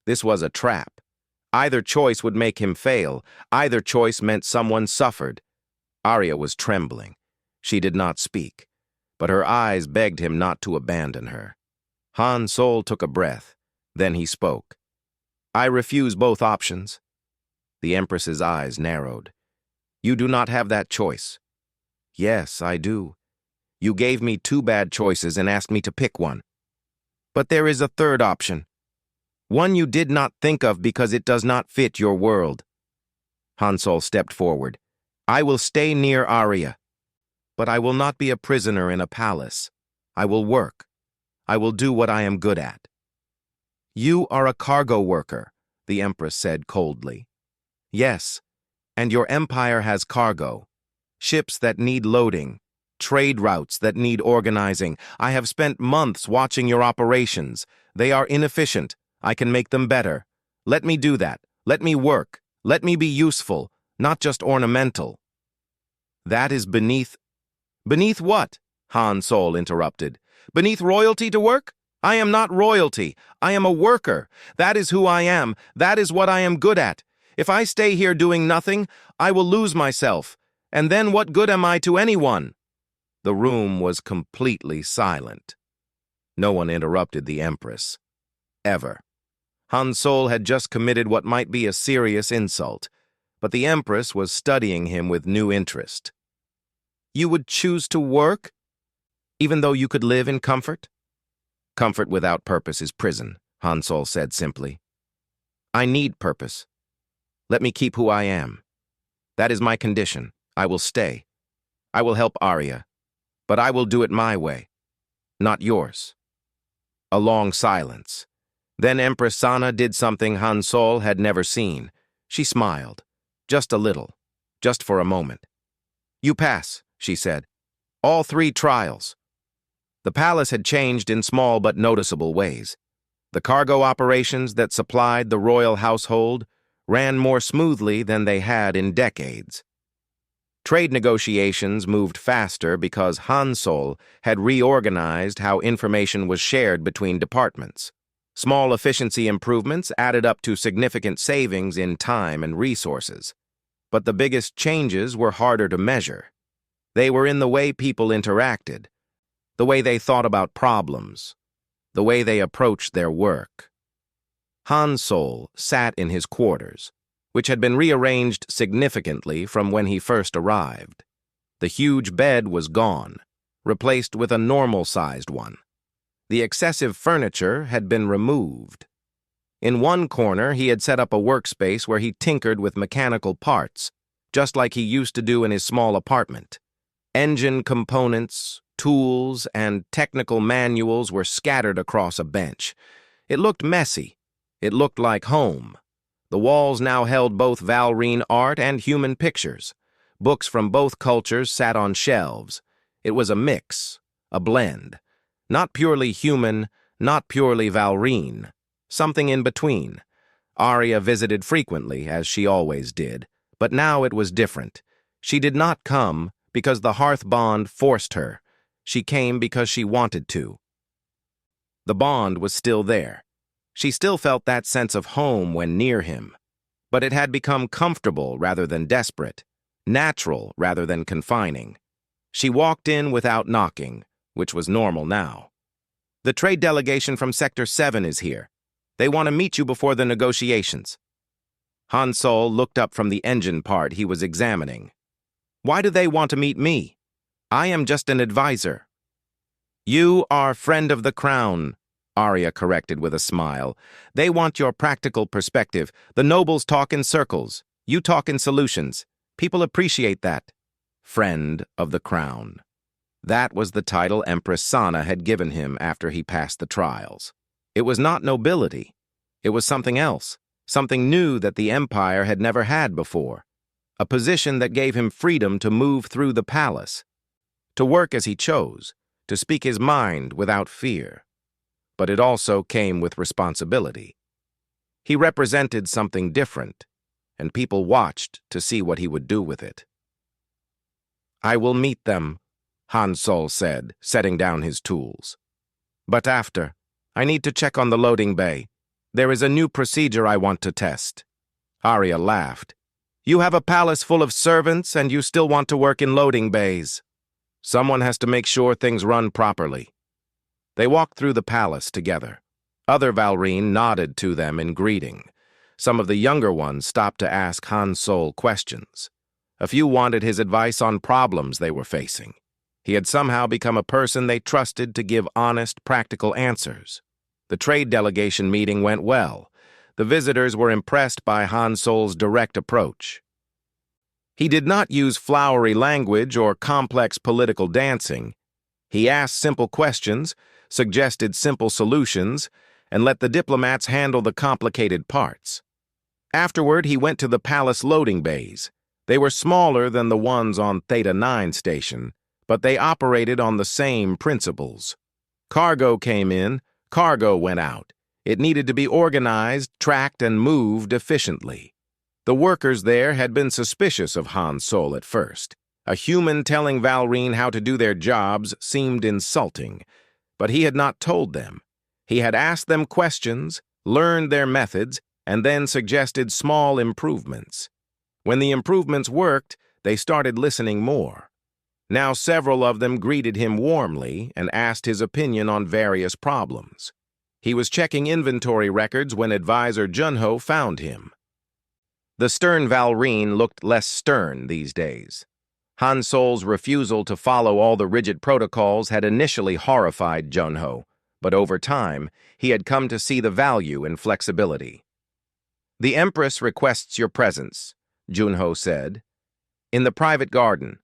Speaker 1: This was a trap. Either choice would make him fail. Either choice meant someone suffered. Arya was trembling. She did not speak, but her eyes begged him not to abandon her. Han Sol took a breath. Then he spoke. "I refuse both options." The Empress's eyes narrowed. "You do not have that choice." "Yes, I do. You gave me 2 bad choices and asked me to pick one. But there is a third option. One you did not think of because it does not fit your world." Han Sol stepped forward. "I will stay near Arya. But I will not be a prisoner in a palace. I will work. I will do what I am good at." "You are a cargo worker," the Empress said coldly. "Yes, and your empire has cargo. Ships that need loading. Trade routes that need organizing. I have spent months watching your operations. They are inefficient, I can make them better. Let me do that. Let me work. Let me be useful, not just ornamental." "That is beneath—" "Beneath what?" Han Sol interrupted. "Beneath royalty to work? I am not royalty. I am a worker. That is who I am. That is what I am good at. If I stay here doing nothing, I will lose myself. And then what good am I to anyone?" The room was completely silent. No one interrupted the Empress. Ever. Han Sol had just committed what might be a serious insult, but the Empress was studying him with new interest. "You would choose to work, even though you could live in comfort?" "Comfort without purpose is prison," Han Sol said simply. "I need purpose. Let me keep who I am. That is my condition. I will stay. I will help Arya, but I will do it my way, not yours." A long silence. Then Empress Sana did something Han Sol had never seen. She smiled. Just a little. Just for a moment. "You pass," she said. "All 3 trials." The palace had changed in small but noticeable ways. The cargo operations that supplied the royal household ran more smoothly than they had in decades. Trade negotiations moved faster because Han Sol had reorganized how information was shared between departments. Small efficiency improvements added up to significant savings in time and resources. But the biggest changes were harder to measure. They were in the way people interacted, the way they thought about problems, the way they approached their work. Han Sol sat in his quarters, which had been rearranged significantly from when he first arrived. The huge bed was gone, replaced with a normal-sized one. The excessive furniture had been removed. In one corner, he had set up a workspace where he tinkered with mechanical parts, just like he used to do in his small apartment. Engine components, tools, and technical manuals were scattered across a bench. It looked messy. It looked like home. The walls now held both Valrine art and human pictures. Books from both cultures sat on shelves. It was a mix, a blend. Not purely human, not purely Valrine. Something in between. Arya visited frequently, as she always did, but now it was different. She did not come because the hearth bond forced her. She came because she wanted to. The bond was still there. She still felt that sense of home when near him. But it had become comfortable rather than desperate, natural rather than confining. She walked in without knocking, which was normal now. "The trade delegation from Sector 7 is here. They want to meet you before the negotiations." Han Sol looked up from the engine part he was examining. "Why do they want to meet me? I am just an advisor." "You are friend of the crown," Arya corrected with a smile. "They want your practical perspective. The nobles talk in circles. You talk in solutions. People appreciate that." Friend of the crown. That was the title Empress Sana had given him after he passed the trials. It was not nobility. It was something else, something new that the Empire had never had before. A position that gave him freedom to move through the palace, to work as he chose, to speak his mind without fear. But it also came with responsibility. He represented something different, and people watched to see what he would do with it. "I will meet them," Han Sol said, setting down his tools. "But after, I need to check on the loading bay. There is a new procedure I want to test." Arya laughed. "You have a palace full of servants, and you still want to work in loading bays. Someone has to make sure things run properly." They walked through the palace together. Other Valrine nodded to them in greeting. Some of the younger ones stopped to ask Han Sol questions. A few wanted his advice on problems they were facing. He had somehow become a person they trusted to give honest, practical answers. The trade delegation meeting went well. The visitors were impressed by Han Sol's direct approach. He did not use flowery language or complex political dancing. He asked simple questions, suggested simple solutions, and let the diplomats handle the complicated parts. Afterward, he went to the palace loading bays. They were smaller than the ones on Theta 9 station, but they operated on the same principles. Cargo came in, cargo went out. It needed to be organized, tracked, and moved efficiently. The workers there had been suspicious of Han Sol at first. A human telling Valrine how to do their jobs seemed insulting, but he had not told them. He had asked them questions, learned their methods, and then suggested small improvements. When the improvements worked, they started listening more. Now several of them greeted him warmly and asked his opinion on various problems. He was checking inventory records when Advisor Junho found him. The stern Valrine looked less stern these days. Han Sol's refusal to follow all the rigid protocols had initially horrified Junho, but over time, he had come to see the value in flexibility. "The Empress requests your presence," Junho said, "in the private garden."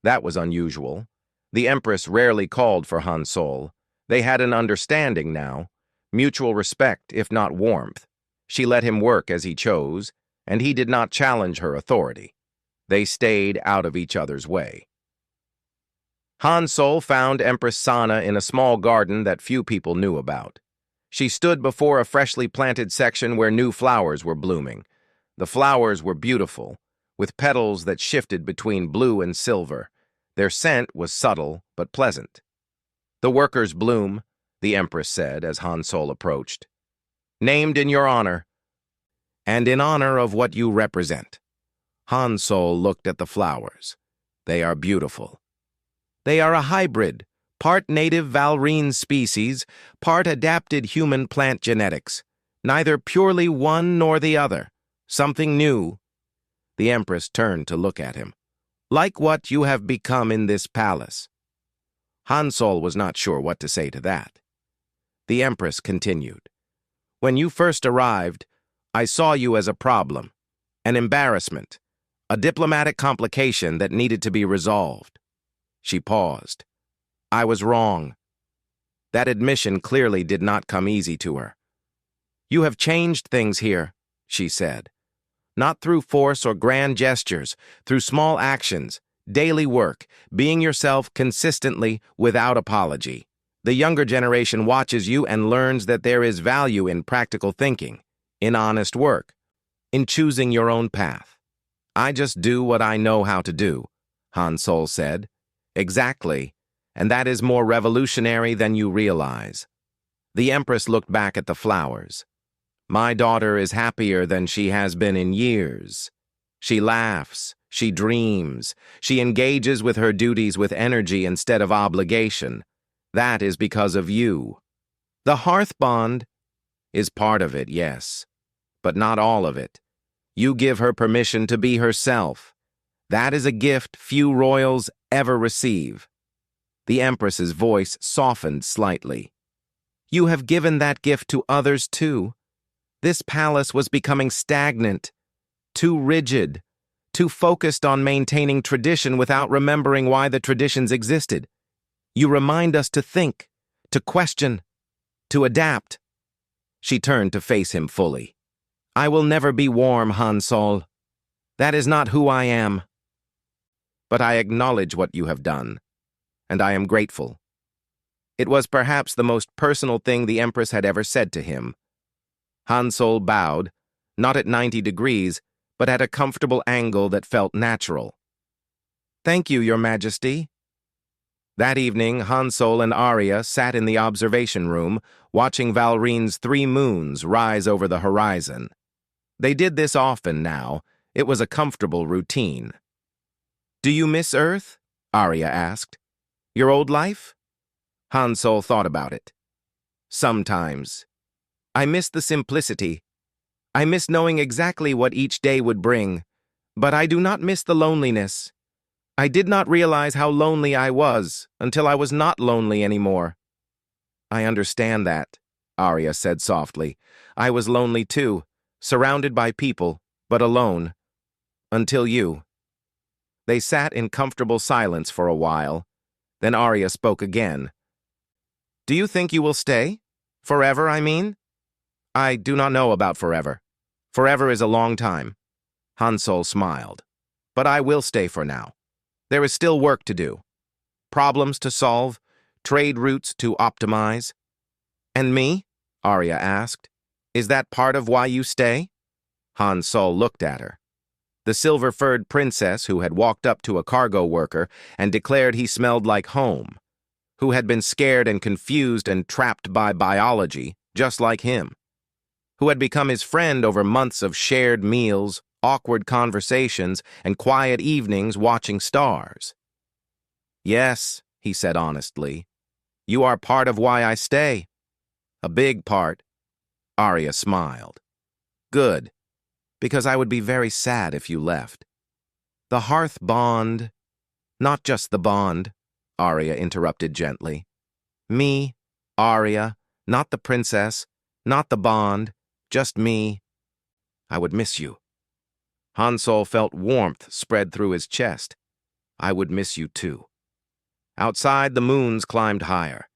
Speaker 1: That was unusual. The Empress rarely called for Han Sol. They had an understanding now, mutual respect if not warmth. She let him work as he chose, and he did not challenge her authority. They stayed out of each other's way. Han Sol found Empress Sana in a small garden that few people knew about. She stood before a freshly planted section where new flowers were blooming. The flowers were beautiful, with petals that shifted between blue and silver. Their scent was subtle but pleasant. "The workers bloom," the Empress said as Han Sol approached. "Named in your honor, and in honor of what you represent." Han Sol looked at the flowers. "They are beautiful. They are a hybrid, part native Valrine species, part adapted human plant genetics. Neither purely one nor the other. Something new." The Empress turned to look at him. "Like what you have become in this palace." Han Sol was not sure what to say to that. The Empress continued. "When you first arrived, I saw you as a problem, an embarrassment, a diplomatic complication that needed to be resolved." She paused. "I was wrong." That admission clearly did not come easy to her. "You have changed things here," she said. "Not through force or grand gestures, through small actions, daily work, being yourself consistently without apology. The younger generation watches you and learns that there is value in practical thinking, in honest work, in choosing your own path." "I just do what I know how to do," Han Sol said. "Exactly, and that is more revolutionary than you realize." The Empress looked back at the flowers. "My daughter is happier than she has been in years. She laughs, she dreams, she engages with her duties with energy instead of obligation. That is because of you. The hearth bond is part of it, yes, but not all of it. You give her permission to be herself. That is a gift few royals ever receive." The Empress's voice softened slightly. "You have given that gift to others too. This palace was becoming stagnant, too rigid, too focused on maintaining tradition without remembering why the traditions existed. You remind us to think, to question, to adapt." She turned to face him fully. "I will never be warm, Han Sol. That is not who I am. But I acknowledge what you have done, and I am grateful." It was perhaps the most personal thing the Empress had ever said to him. Han Sol bowed, not at 90 degrees, but at a comfortable angle that felt natural. "Thank you, Your Majesty." That evening, Han Sol and Arya sat in the observation room, watching Valrine's 3 moons rise over the horizon. They did this often now. It was a comfortable routine. "Do you miss Earth?" Arya asked. "Your old life?" Han Sol thought about it. "Sometimes. I miss the simplicity. I miss knowing exactly what each day would bring, but I do not miss the loneliness. I did not realize how lonely I was until I was not lonely anymore." "I understand that," Arya said softly. "I was lonely too, surrounded by people, but alone. Until you." They sat in comfortable silence for a while. Then Arya spoke again. "Do you think you will stay? Forever, I mean?" "I do not know about forever. Forever is a long time." Han Sol smiled. "But I will stay for now. There is still work to do. Problems to solve, trade routes to optimize." "And me?" Arya asked. Is that part of why you stay? Han Sol looked at her. The silver-furred princess who had walked up to a cargo worker and declared he smelled like home, who had been scared and confused and trapped by biology, just like him, who had become his friend over months of shared meals, awkward conversations, and quiet evenings watching stars. Yes, he said honestly, you are part of why I stay. A big part. Arya smiled. Good, because I would be very sad if you left. The hearth bond, not just the bond, Arya interrupted gently. Me, Arya, not the princess, not the bond, just me. I would miss you. Han Sol felt warmth spread through his chest. I would miss you too. Outside, the moons climbed higher.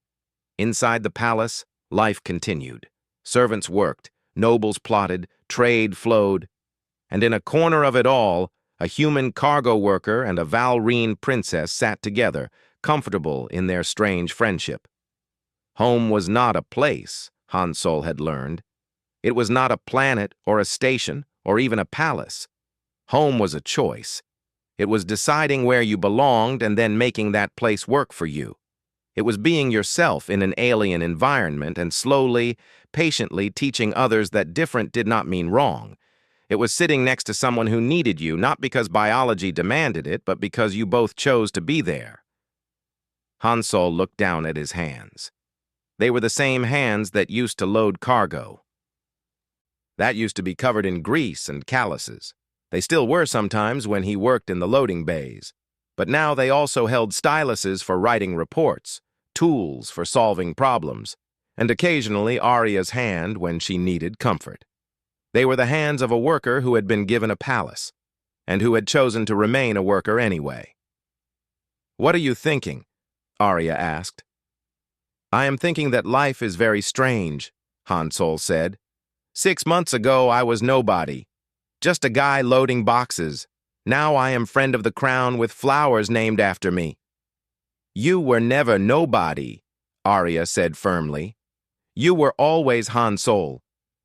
Speaker 1: Inside the palace, life continued. Servants worked, nobles plotted, trade flowed, and in a corner of it all, a human cargo worker and a Valrine princess sat together, comfortable in their strange friendship. Home was not a place, Han Sol had learned. It was not a planet or a station or even a palace. Home was a choice. It was deciding where you belonged and then making that place work for you. It was being yourself in an alien environment and slowly, patiently teaching others that different did not mean wrong. It was sitting next to someone who needed you, not because biology demanded it, but because you both chose to be there. Han Sol looked down at his hands. They were the same hands that used to load cargo. That used to be covered in grease and calluses. They still were sometimes when he worked in the loading bays. But now they also held styluses for writing reports, tools for solving problems, and occasionally Arya's hand when she needed comfort. They were the hands of a worker who had been given a palace, and who had chosen to remain a worker anyway. What are you thinking? Arya asked. I am thinking that life is very strange, Han Sol said. 6 months ago I was nobody, just a guy loading boxes. Now I am friend of the crown with flowers named after me. You were never nobody, Arya said firmly. You were always Han Sol,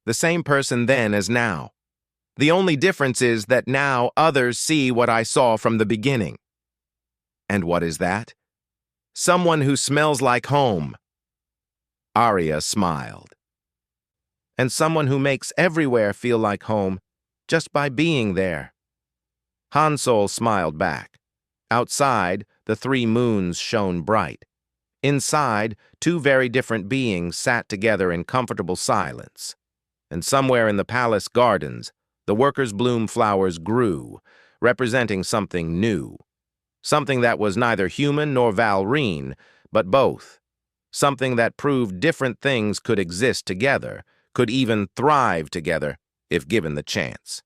Speaker 1: the same person then as now. The only difference is that now others see what I saw from the beginning. And what is that? Someone who smells like home. Arya smiled. And someone who makes everywhere feel like home just by being there. Han Sol smiled back. Outside, the 3 moons shone bright. Inside, 2 very different beings sat together in comfortable silence. And somewhere in the palace gardens, the workers' bloom flowers grew, representing something new. Something that was neither human nor Valrine, but both. Something that proved different things could exist together, could even thrive together if given the chance.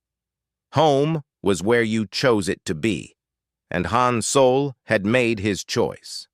Speaker 1: Home was where you chose it to be, and Han Sol had made his choice.